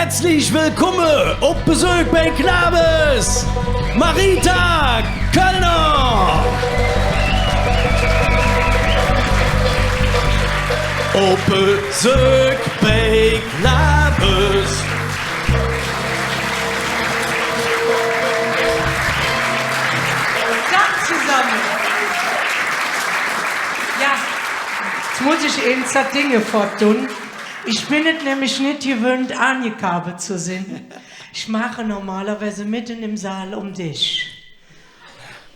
Herzlich willkommen auf Besuch bei Knabes Marita Kölner. Auf Besuch bei Knabes. Tag zusammen. Ja, jetzt muss ich eben zwei Dinge forttun. Ich bin es nämlich nicht gewöhnt, angekabelt zu sein. Ich mache normalerweise mitten im Saal um dich.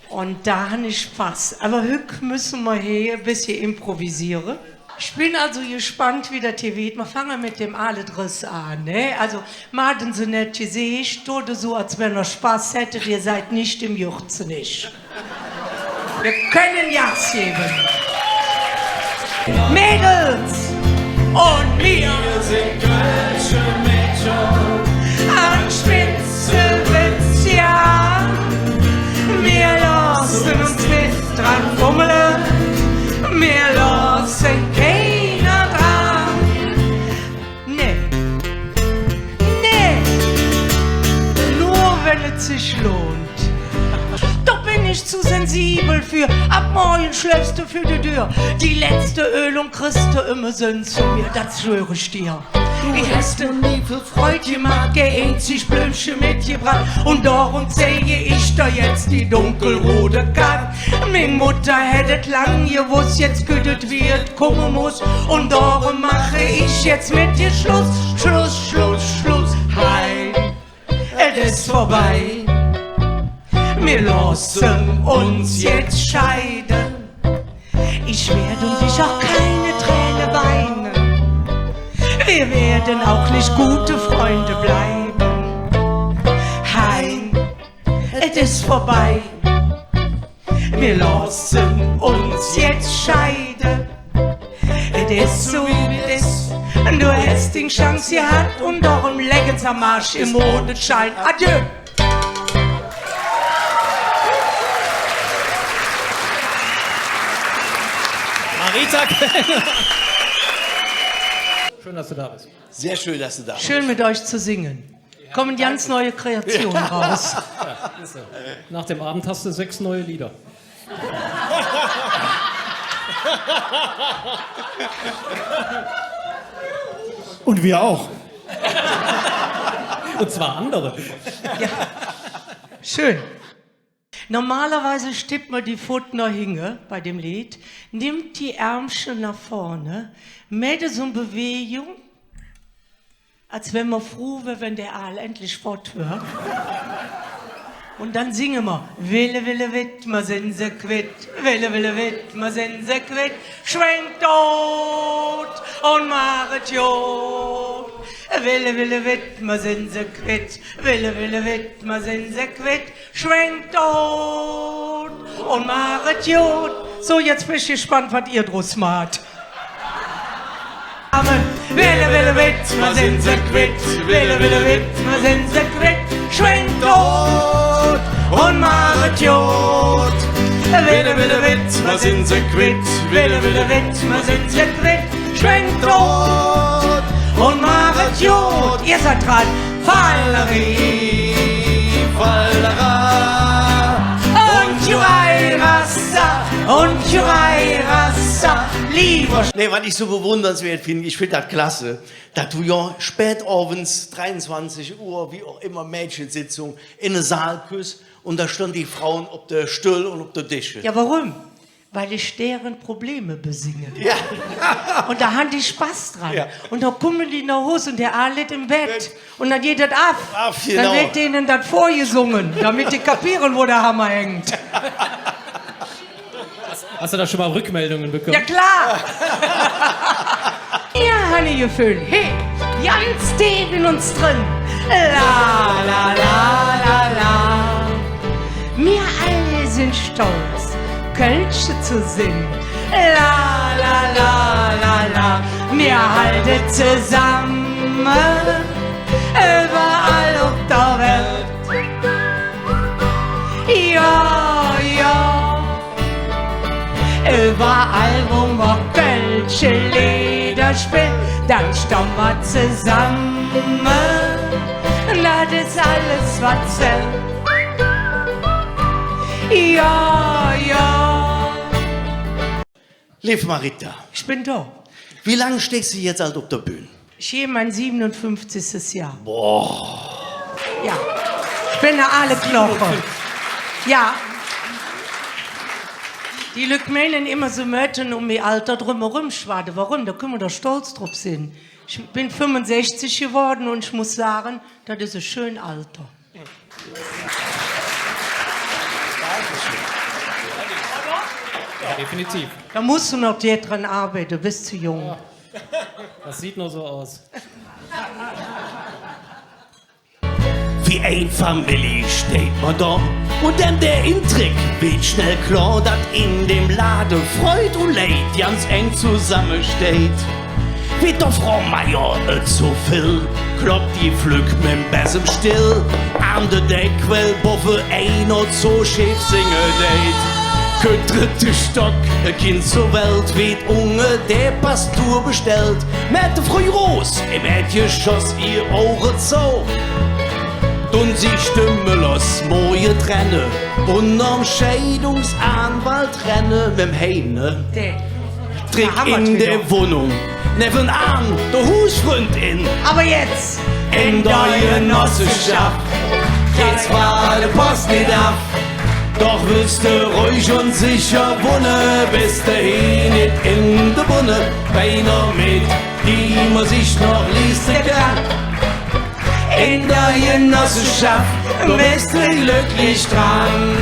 Und da habe ich Spaß. Aber heute müssen wir hier ein bisschen improvisieren. Ich bin also gespannt, wie das hier wird. Wir fangen mit dem Aledriss an. Ne? Also, machen Sie nicht gesehen, ich tue so, als wenn ihr Spaß hättet. Ihr seid nicht im Jurzen nicht. Wir können Gas geben. Mädels! Und wir sind kölsche Mädchen an Spitze Witz, ja. Wir lassen uns nicht dran fummeln, wir lassen keiner dran. Nee, nur wenn es sich lohnt. Doch bin ich zu sensibel für, ab morgen schläfst du für die Tür. Die letzte Ölung kriegst du immer Sinn zu mir, das schwöre ich dir. Ich hast du nie für Freude gemacht, geähnzig Blümchen mitgebracht. Und darum zeige ich da jetzt die dunkelrote Karte. Meine Mutter hättet lang gewusst, jetzt gütet wird, kommen muss. Und darum mache ich jetzt mit dir Schluss, Schluss, Schluss, Schluss. Hi, es ist vorbei. Wir lassen uns jetzt scheiden. Ich werde um dich auch keine Träne weinen. Wir werden auch nicht gute Freunde bleiben. Hein, es ist vorbei. Wir lassen uns jetzt scheiden. Es ist so wie es ist. Du hast die Chance gehabt und darum leggen's am Arsch im Mondenschein. Adieu. Marita Kölner. Schön, dass du da bist. Sehr schön, dass du da bist. Schön mit euch zu singen. Kommen ganz neue Kreationen raus. Ja, nach dem Abend hast du 6 neue Lieder. Und wir auch. Und zwar andere. Ja. Schön. Normalerweise stippt man die Pfoten noch hinge bei dem Lied, nimmt die Ärmchen nach vorne, macht so eine Bewegung, als wenn man froh wäre, wenn der Aal endlich fort wird. Und dann singen wir: Wille, Wille, Witt, ma sind sie quitt, Wille, Wille, Witt, ma sind sie quitt, schwenkt tot und machet jod. Wille, Wille, Witt, ma sind sie quitt, Wille, Wille, Witt, ma sind sie quitt, schwenkt tot und machet jod. So, jetzt bin ich gespannt, was ihr draus macht. Wille, Wille, Witt, ma sind sie quitt, Wille, Wille, Witt, ma sind sie quitt, schwenkt tot und machet jod. Wille, Wille, Witt, ma sind sie quitt, Wille, Wille, Witt, ma sind sie quitt, schwenkt tot und machet jod. Ihr seid dran. Falleri, Fallera und Jurai Rassa und Jurai Rassa. Lieber. Nee, was ich so bewundernswert finde, ich finde das klasse, dass du ja spät abends, 23 Uhr, wie auch immer, Mädchensitzung, in den Saal küsst und da standen die Frauen auf der Stuhl und auf der Tische. Ja, warum? Weil ich deren Probleme besinge. Ja. Und da haben die Spaß dran. Ja. Und da kommen die nach Hause und der Aal liegt im Bett. Und dann geht das ab. Genau. Dann wird denen das vorgesungen, damit die kapieren, wo der Hammer hängt. Hast du da schon mal Rückmeldungen bekommen? Ja, klar. Ja, Hannegefühl. Hey, ganz tief in uns drin. La, la, la, la, la. Wir alle sind stolz, Kölsche zu singen. La, la, la, la, la. Wir halten zusammen, überall auf der Welt. Ja, ja. Überall, wo man Kölsche Lieder spielt, dann stehen wir zusammen. das ist alles, was zählt. Ja, ja. Liebe Marita, Ich bin da. wie lange stehst du jetzt halt auf der Bühne? Ich gehe mein 57. Jahr. Boah. Ja. Ich bin eine alte Knoche. Ja. Die Leute meinen immer so möchten um ihr Alter drumherum schwaden. Warum? Da können wir doch stolz drauf sein. Ich bin 65 geworden und ich muss sagen, das ist ein schönes Alter. Ja, definitiv. Da musst du noch dran arbeiten, du bist zu jung. Das sieht nur so aus. Wie ein Familie steht man da. Und dann der Intrick wird schnell klar, dass in dem Laden Freud und Leid ganz eng zusammensteht. Wie der Frau Meier so viel, kloppt die Flück mit dem Bessem still. An der Deckwell boffe einer so schief singen date. Kein dritter Stock, ein Kind zur Welt, wie Unge der Pastor bestellt. Mit der Frau Ros im Erdgeschoss ihr Ohren so. Und sie stimmen los, Moje trenne. Und am Scheidungsanwalt renne mit dem Heine. Trick in der Wohnung, nebenan, der Hausfreundin. Aber jetzt, In der Genossenschaft, jetzt war der Post nicht ab. Doch willst du ruhig und sicher wohnen, bist du hier nicht in der Bunne. Beiner mit, die man sich noch leisten kann. In der Genossenschaft, du bist du glücklich dran.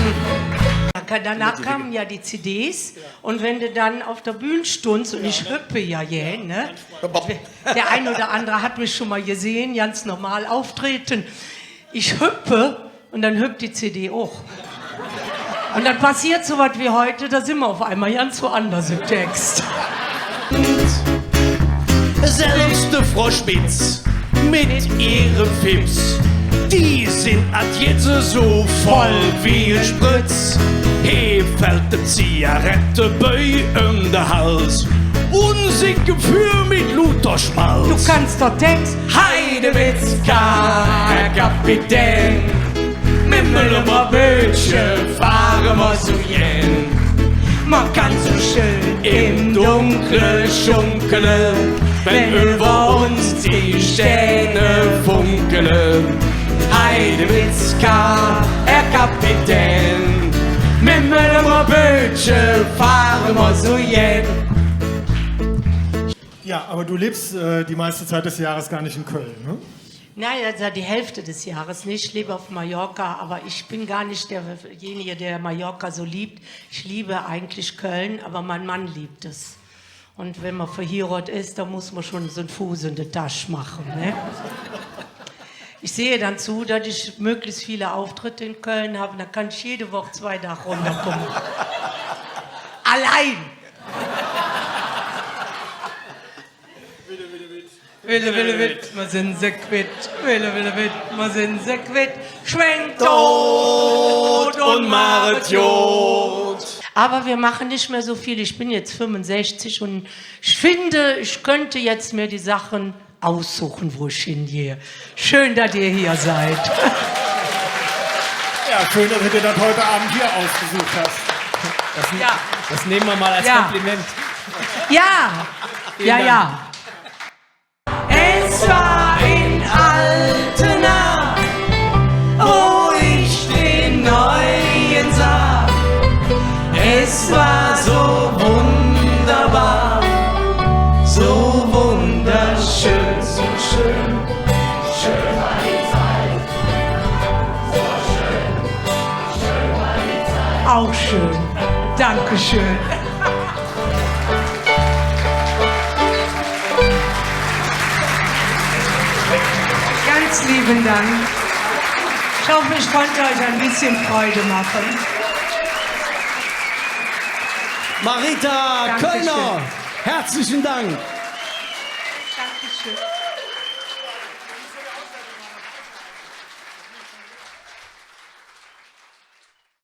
danach kamen ja die CDs und wenn du dann auf der Bühne stundst und ich hüppe ja jäh, ne? Der ein oder andere hat mich schon mal gesehen, ganz normal auftreten. Ich hüppe und dann hüpft die CD auch. Und dann passiert so was wie heute, da sind wir auf einmal ganz woanders im Text. Selbst der Frau Spitz mit ihren Fips, die sind ad jetzt so voll wie ein Spritz. He fällt die Zigarette bei den Hals und singt Gefühl mit Luther Schmalz. Du kannst doch Text. Heidewitzka, Herr Kapitän, mit Müllermabötchen fahren wir so jen. Man kann so schön im Dunkeln schunkeln, wenn über uns die Sterne funkeln. Heidewitzka, Herr Kapitän, mit Müllermabötchen fahren wir so jen. Ja, aber du lebst die meiste Zeit des Jahres gar nicht in Köln, ne? Nein, also die Hälfte des Jahres nicht. Ich lebe auf Mallorca, aber ich bin gar nicht derjenige, der Mallorca so liebt. Ich liebe eigentlich Köln, aber mein Mann liebt es. Und wenn man verheiratet ist, dann muss man schon so einen Fuß in die Tasche machen. Ne? Ich sehe dann zu, dass ich möglichst viele Auftritte in Köln habe. Dann kann ich jede Woche 2 Tage runterkommen. Allein! Wille, wille, witt, wir sind sehr quitt. Wille, wille, witt, wir sind sehr quitt. Schwenkt tot und machet Jod. Aber wir machen nicht mehr so viel. Ich bin jetzt 65 und ich finde, ich könnte jetzt mir die Sachen aussuchen, wo ich hingehe. Schön, dass ihr hier seid. Ja, schön, dass du dir das heute Abend hier ausgesucht hast. Das nehmen wir mal als Kompliment. Ja, ja. Es war in Altena, wo ich den Neuen sah. Es war so wunderbar, so wunderschön, so schön. Schön war die Zeit, so schön war die Zeit. Auch schön, Dankeschön. Ganz lieben Dank. Ich hoffe, ich konnte euch ein bisschen Freude machen. Marita Dankeschön. Kölner, herzlichen Dank.